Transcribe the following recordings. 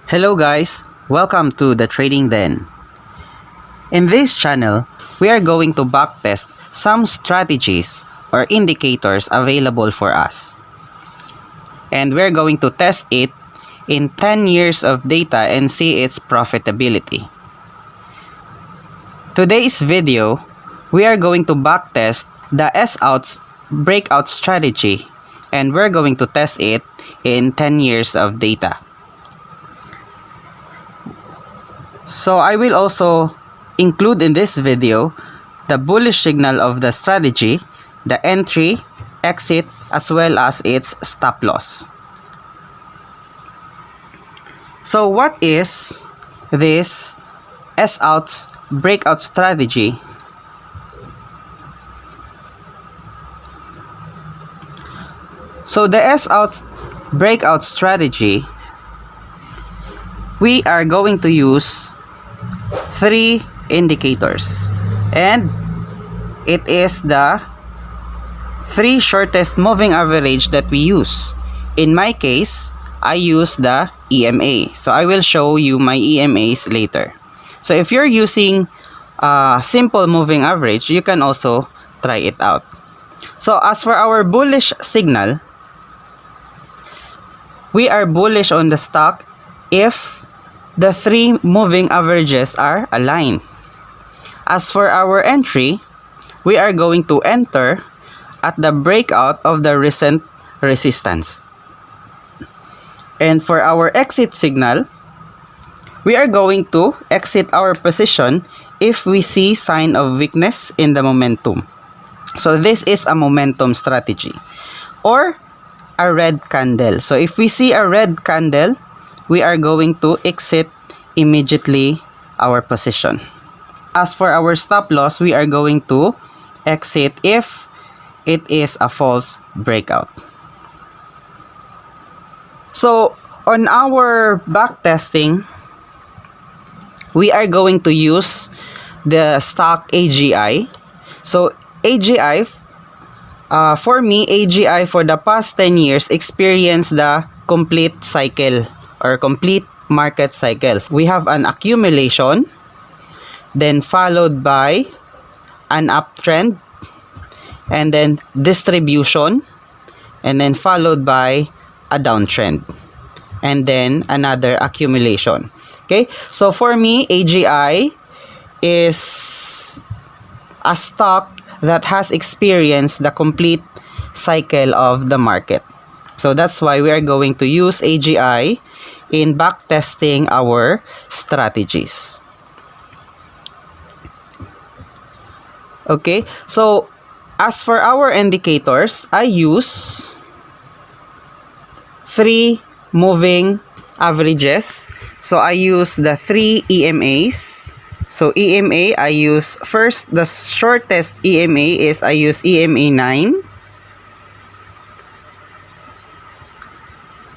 Hello guys, welcome to the Trading Den. In this channel, we are going to backtest some strategies or indicators available for us. And we're going to test it in 10 years of data and see its profitability. Today's video, we are going to backtest the S-Aots breakout strategy and we're going to test it in 10 years of data. So I will also include in this video the bullish signal of the strategy, the entry, exit, as well as its stop loss. So what is this S-Aots breakout strategy? So the S-Aots breakout strategy, we are going to use 3 indicators, and it is the 3 shortest moving average that we use. In my case, I use the EMA, so I will show you my EMAs later. So if you're using a simple moving average, you can also try it out. So as for our bullish signal, we are bullish on the stock if the 3 moving averages are aligned. As for our entry, we are going to enter at the breakout of the recent resistance. And for our exit signal, we are going to exit our position if we see sign of weakness in the momentum. So this is a momentum strategy or a red candle. So if we see a red candle, we are going to exit immediately our position. As for our stop loss, we are going to exit if it is a false breakout. So on our backtesting, we are going to use the stock AGI. So AGI, for me, AGI for the past 10 years experienced the complete cycle or complete market cycles. We have an accumulation, then followed by an uptrend, and then distribution, and then followed by a downtrend, and then another accumulation. Okay, so for me, AGI is a stock that has experienced the complete cycle of the market. So that's why we are going to use AGI in backtesting our strategies. Okay, so as for our indicators, I use 3 moving averages. So I use the 3 EMAs. So EMA, I use first, the shortest EMA is I use EMA 9.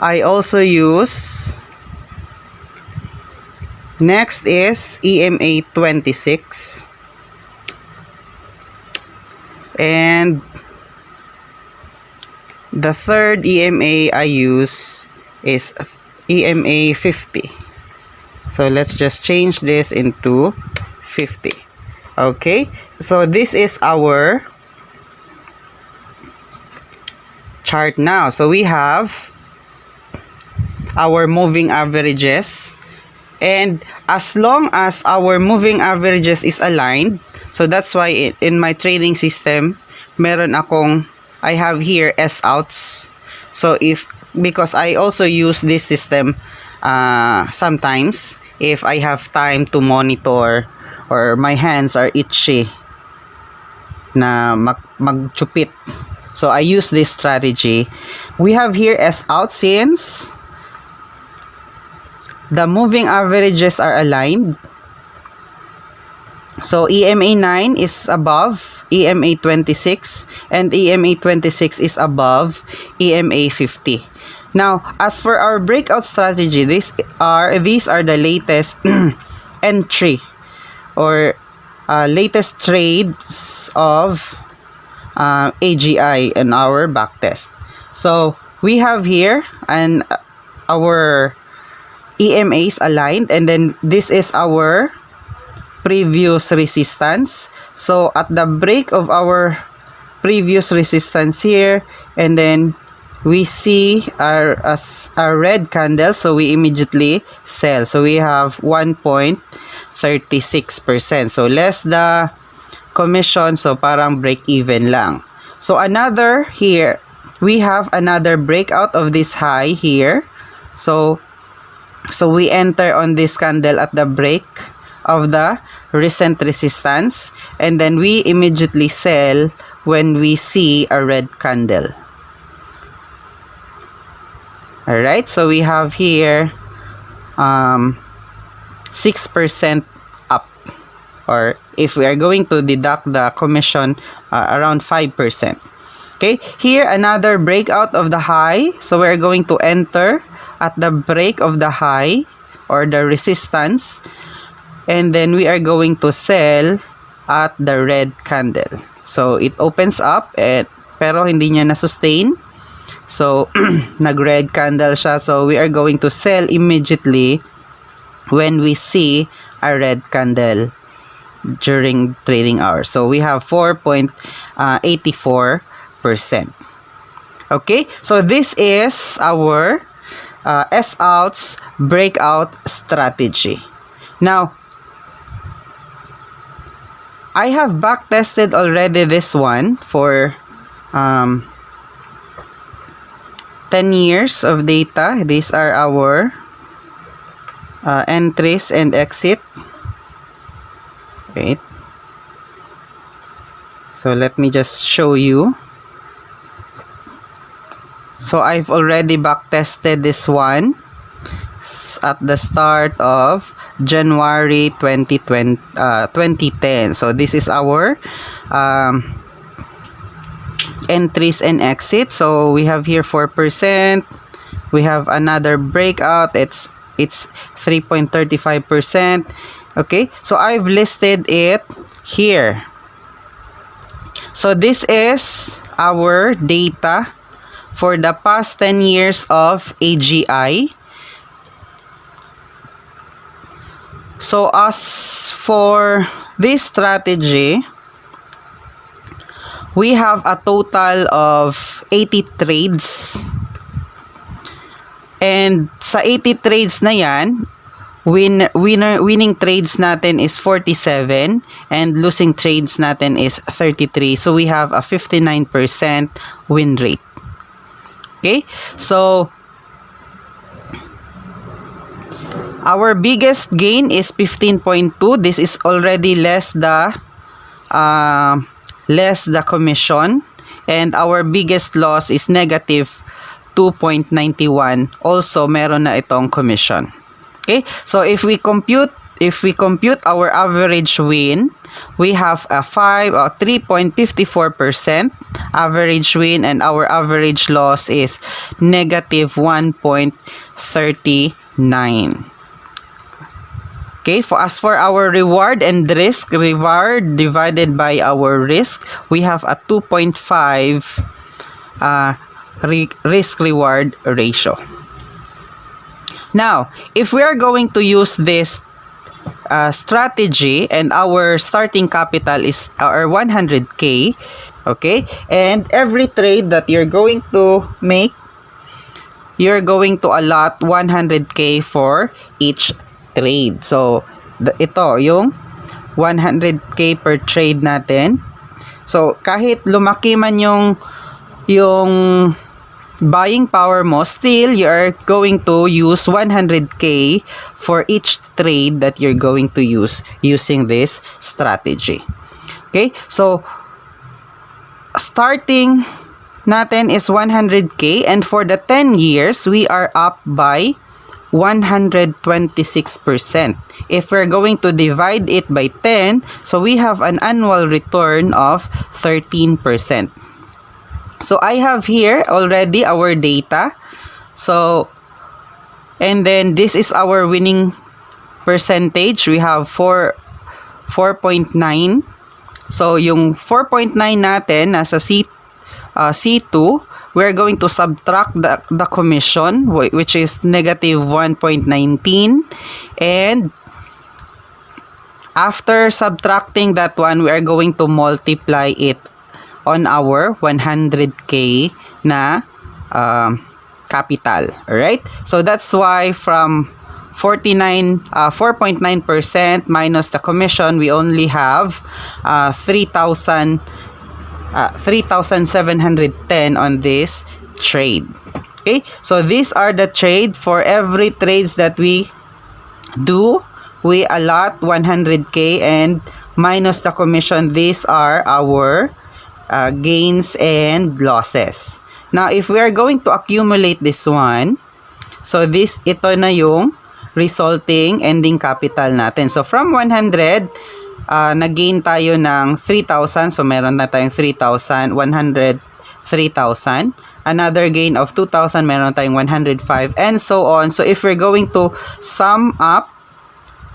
I also use, next is EMA 26, and the third EMA I use is EMA 50. So let's just change this into 50. Okay, so this is our chart now. So we have our moving averages, and as long as our moving averages is aligned, so that's why in my trading system meron akong, I have here S-Aots. So because I also use this system sometimes if I have time to monitor or my hands are itchy na magchupit, so I use this strategy. We have here S-Out since the moving averages are aligned. So EMA 9 is above EMA 26 and EMA 26 is above EMA 50. Now, as for our breakout strategy, these are the latest entry or latest trades of AGI in our backtest. So we have here our EMAs aligned, and then this is our previous resistance. So at the break of our previous resistance here, and then we see our red candle, so we immediately sell. So we have 1.36%. So less the commission, so parang break even lang. So another here, we have another breakout of this high here. So we enter on this candle at the break of the recent resistance, and then we immediately sell when we see a red candle. Alright, so we have here 6% up, or if we are going to deduct the commission, around 5%. Okay, here another breakout of the high, so we are going to enter at the break of the high or the resistance, and then we are going to sell at the red candle. So it opens up, pero hindi niya na-sustain. So nag-red candle siya, so we are going to sell immediately when we see a red candle during trading hours. So we have 4.84%. Okay, so this is our S-Aots breakout strategy. Now, I have backtested already this one for 10 years of data. These are our entries and exit. Wait. So let me just show you. So I've already backtested this one at the start of January 2010. So this is our entries and exits. So we have here 4%. We have another breakout. It's 3.35%. Okay, so I've listed it here. So this is our data for the past 10 years of AGI. So as for this strategy, we have a total of 80 trades. And sa 80 trades na yan, winning trades natin is 47 and losing trades natin is 33. So we have a 59% win rate. Okay? So our biggest gain is 15.2. This is already less the commission, and our biggest loss is negative 2.91. Also meron na itong commission. Okay, so if we compute our average win, we have a 3.54% average win, and our average loss is negative 1.39. Okay, as for our reward and risk, reward divided by our risk, we have a 2.5 risk-reward ratio. Now, if we are going to use this strategy and our starting capital is our 100K, okay, and every trade that you're going to make, you're going to allot 100K for each trade. So ito yung 100K per trade natin. So kahit lumaki man yung buying power mo, still you are going to use 100K for each trade that you're going to use using this strategy. Okay, so starting natin is 100K, and for the 10 years we are up by 126%. If we're going to divide it by 10, so we have an annual return of 13%. So I have here already our data. So, and then this is our winning percentage. We have 4.9. So yung 4.9 natin nasa C2, we're going to subtract the commission, which is negative 1.19, and after subtracting that one, we are going to multiply it on our 100k na capital. Alright? So that's why from 4.9% minus the commission, we only have 3,710 on this trade. Okay? So these are the trade. For every trades that we do, we allot 100k, and minus the commission, these are our gains and losses. Now, if we are going to accumulate this one, so ito na yung resulting ending capital natin. So from 100, nag-gain tayo ng 3,000. So meron na tayong 3,000, 3,000. Another gain of 2,000, meron tayong 105, and so on. So if we're going to sum up,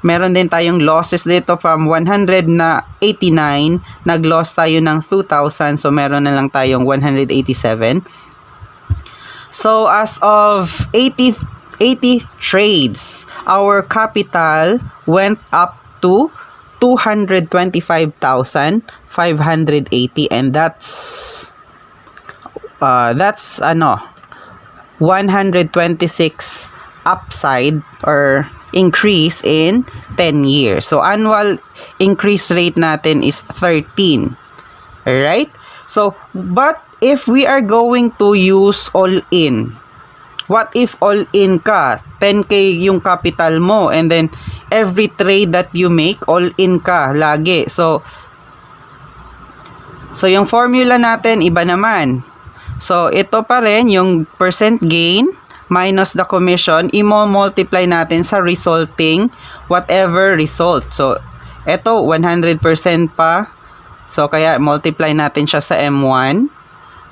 meron din tayong losses dito from 100 na 89, nag-loss tayo ng 2,000, so meron na lang tayong 187. So as of 80 trades, our capital went up to 225,580, and that's 126 upside or increase in 10 years. So annual increase rate natin is 13. Alright? So, but if we are going to use all-in, what if all-in ka? 10k yung capital mo, and then every trade that you make, all-in ka lagi. So yung formula natin, iba naman. So, ito pa rin, yung percent gain minus the commission, i-multiply natin sa resulting whatever result. So, ito 100% pa. So, kaya multiply natin siya sa M1.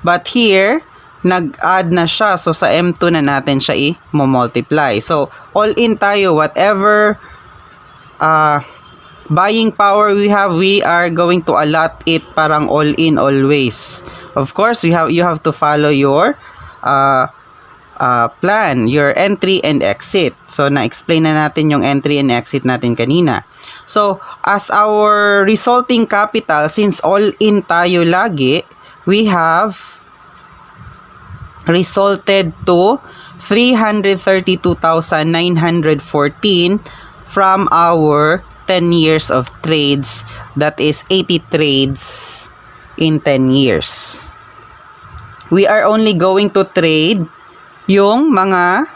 But here, nag-add na siya. So, sa M2 na natin siya i-multiply. So, all in tayo. Whatever buying power we have, we are going to allot it parang all in always. Of course, you have to follow your plan, your entry and exit. So, na-explain na natin yung entry and exit natin kanina. So, as our resulting capital, since all-in tayo lagi, we have resulted to 332,914 from our 10 years of trades. That is 80 trades in 10 years. We are only going to trade yung mga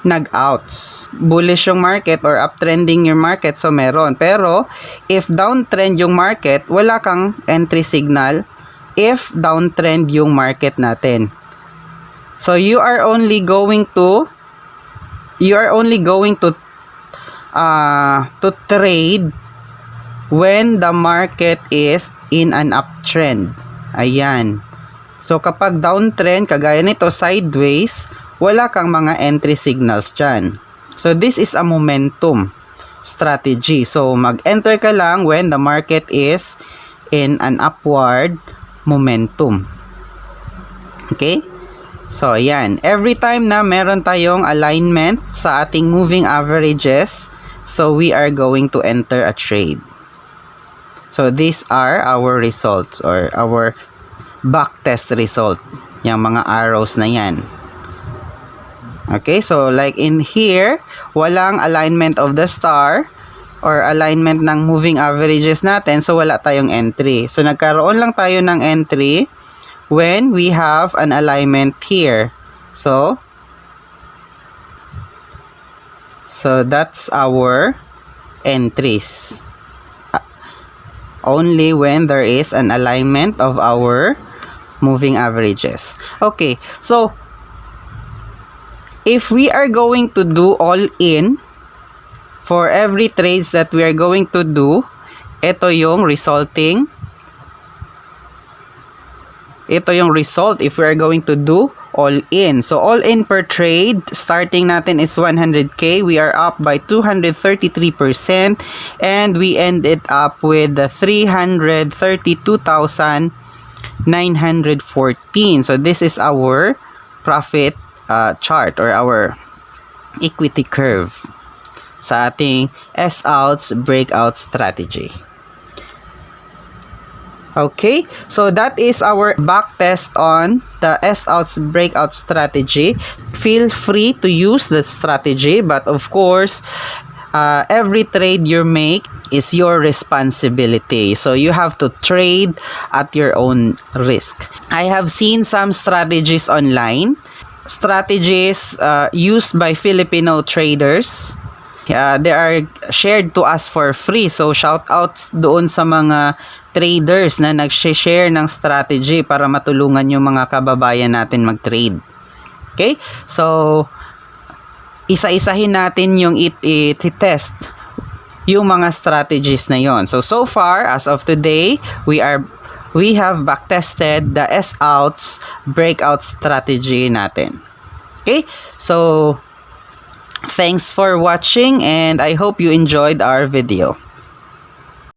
nag-outs. Bullish yung market or uptrending yung market, so meron. Pero, if downtrend yung market, wala kang entry signal if downtrend yung market natin. So, you are only going to trade when the market is in an uptrend. Ayan. So, kapag downtrend, kagaya nito, sideways, wala kang mga entry signals dyan. So, this is a momentum strategy. So, mag-enter ka lang when the market is in an upward momentum. Okay? So, ayan. Every time na meron tayong alignment sa ating moving averages, so we are going to enter a trade. So, these are our results or our backtest result. Yung mga arrows na yan. Okay, so like in here, walang alignment of the star or alignment ng moving averages natin, so wala tayong entry. So, nagkaroon lang tayo ng entry when we have an alignment here. So that's our entries. Only when there is an alignment of our moving averages. Okay, so if we are going to do all in for every trades that we are going to do, ito yung resulting, ito yung result if we are going to do all in. So, all in per trade, starting natin is 100k. We are up by 233%, and we ended up with the 332,914 914. So this is our profit chart or our equity curve sa ating S-Aots breakout strategy. Okay, so that is our backtest on the S-Aots breakout strategy. Feel free to use the strategy, but of course, every trade you make is your responsibility. So you have to trade at your own risk. I have seen some strategies online, strategies used by Filipino traders. They are shared to us for free. So shout out doon sa mga traders na nag-share ng strategy para matulungan yung mga kababayan natin mag-trade. Okay? So isa-isahin natin yung i-test yung mga strategies na yon. So far as of today, we have backtested the S-Aots breakout strategy natin. Okay? So thanks for watching and I hope you enjoyed our video.